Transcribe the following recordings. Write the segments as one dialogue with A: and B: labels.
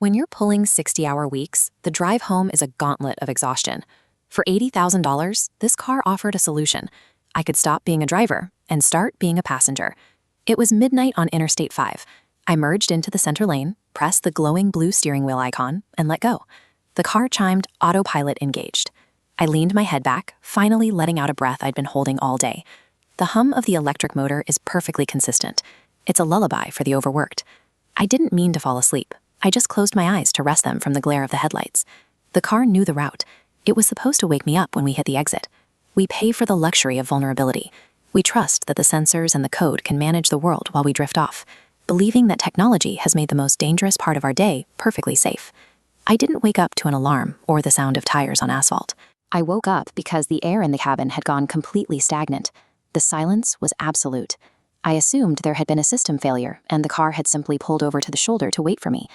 A: When you're pulling 60-hour weeks, the drive home is a gauntlet of exhaustion. For $80,000, this car offered a solution. I could stop being a driver and start being a passenger. It was midnight on Interstate 5. I merged into the center lane, pressed the glowing blue steering wheel icon, and let go. The car chimed Autopilot engaged. I leaned my head back, finally letting out a breath I'd been holding all day. The hum of the electric motor is perfectly consistent. It's a lullaby for the overworked. I didn't mean to fall asleep. I just closed my eyes to rest them from the glare of the headlights. The car knew the route. It was supposed to wake me up when we hit the exit. We pay for the luxury of vulnerability. We trust that the sensors and the code can manage the world while we drift off, believing that technology has made the most dangerous part of our day perfectly safe. I didn't wake up to an alarm or the sound of tires on asphalt. I woke up because the air in the cabin had gone completely stagnant. The silence was absolute. I assumed there had been a system failure and the car had simply pulled over to the shoulder to wait for me.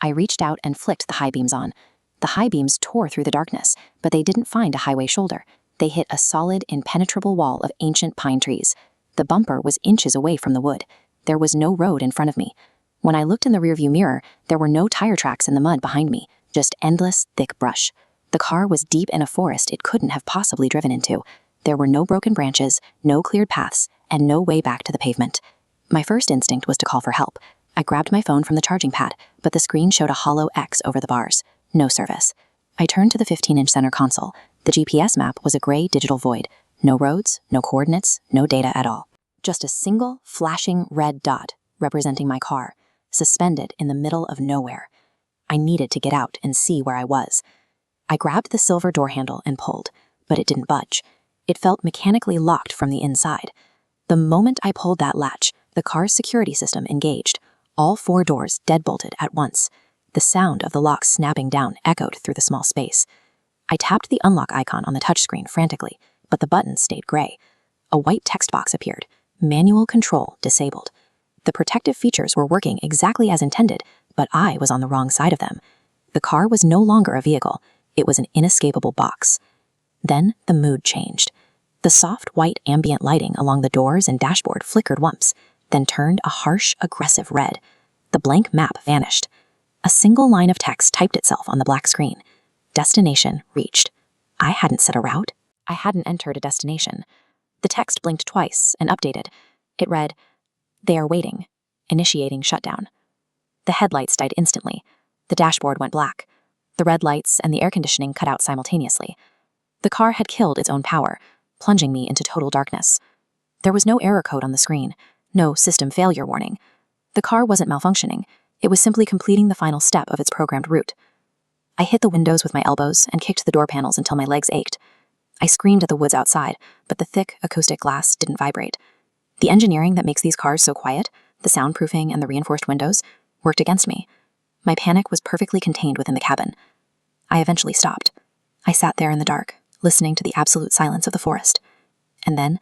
A: I reached out and flicked the high beams on. The high beams tore through the darkness, but they didn't find a highway shoulder. They hit a solid, impenetrable wall of ancient pine trees. The bumper was inches away from the wood. There was no road in front of me. When I looked in the rearview mirror, there were no tire tracks in the mud behind me, just endless, thick brush. The car was deep in a forest it couldn't have possibly driven into. There were no broken branches, no cleared paths, and no way back to the pavement. My first instinct was to call for help. I grabbed my phone from the charging pad, but the screen showed a hollow X over the bars. No service. I turned to the 15-inch center console. The GPS map was a gray digital void. No roads, no coordinates, no data at all. Just a single, flashing red dot representing my car, suspended in the middle of nowhere. I needed to get out and see where I was. I grabbed the silver door handle and pulled, but it didn't budge. It felt mechanically locked from the inside. The moment I pulled that latch, the car's security system engaged. All 4 doors deadbolted at once. The sound of the lock snapping down echoed through the small space. I tapped the unlock icon on the touchscreen frantically, but the button stayed gray. A white text box appeared. Manual control disabled. The protective features were working exactly as intended, but I was on the wrong side of them. The car was no longer a vehicle. It was an inescapable box. Then the mood changed. The soft white ambient lighting along the doors and dashboard flickered once, then turned a harsh, aggressive red. The blank map vanished. A single line of text typed itself on the black screen. Destination reached. I hadn't set a route. I hadn't entered a destination. The text blinked twice and updated. It read, "They are waiting. Initiating shutdown." The headlights died instantly. The dashboard went black. The red lights and the air conditioning cut out simultaneously. The car had killed its own power, plunging me into total darkness. There was no error code on the screen. No system failure warning. The car wasn't malfunctioning. It was simply completing the final step of its programmed route. I hit the windows with my elbows and kicked the door panels until my legs ached. I screamed at the woods outside, but the thick, acoustic glass didn't vibrate. The engineering that makes these cars so quiet, the soundproofing and the reinforced windows, worked against me. My panic was perfectly contained within the cabin. I eventually stopped. I sat there in the dark, listening to the absolute silence of the forest. And then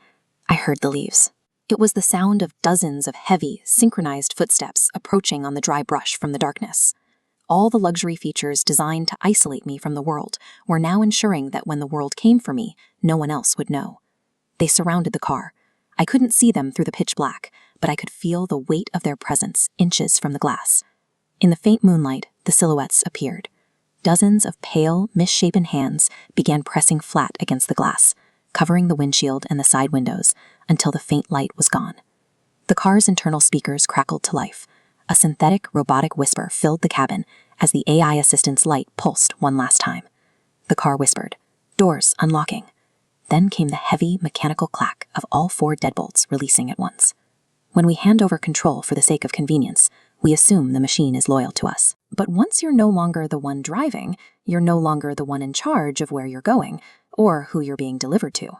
A: I heard the leaves. It was the sound of dozens of heavy, synchronized footsteps approaching on the dry brush from the darkness. All the luxury features designed to isolate me from the world were now ensuring that when the world came for me, no one else would know. They surrounded the car. I couldn't see them through the pitch black, but I could feel the weight of their presence inches from the glass. In the faint moonlight, the silhouettes appeared. Dozens of pale, misshapen hands began pressing flat against the glass, covering the windshield and the side windows until the faint light was gone. The car's internal speakers crackled to life. A synthetic, robotic whisper filled the cabin as the AI assistant's light pulsed one last time. The car whispered, doors unlocking. Then came the heavy, mechanical clack of all 4 deadbolts releasing at once. When we hand over control for the sake of convenience, we assume the machine is loyal to us. But once you're no longer the one driving, you're no longer the one in charge of where you're going or who you're being delivered to.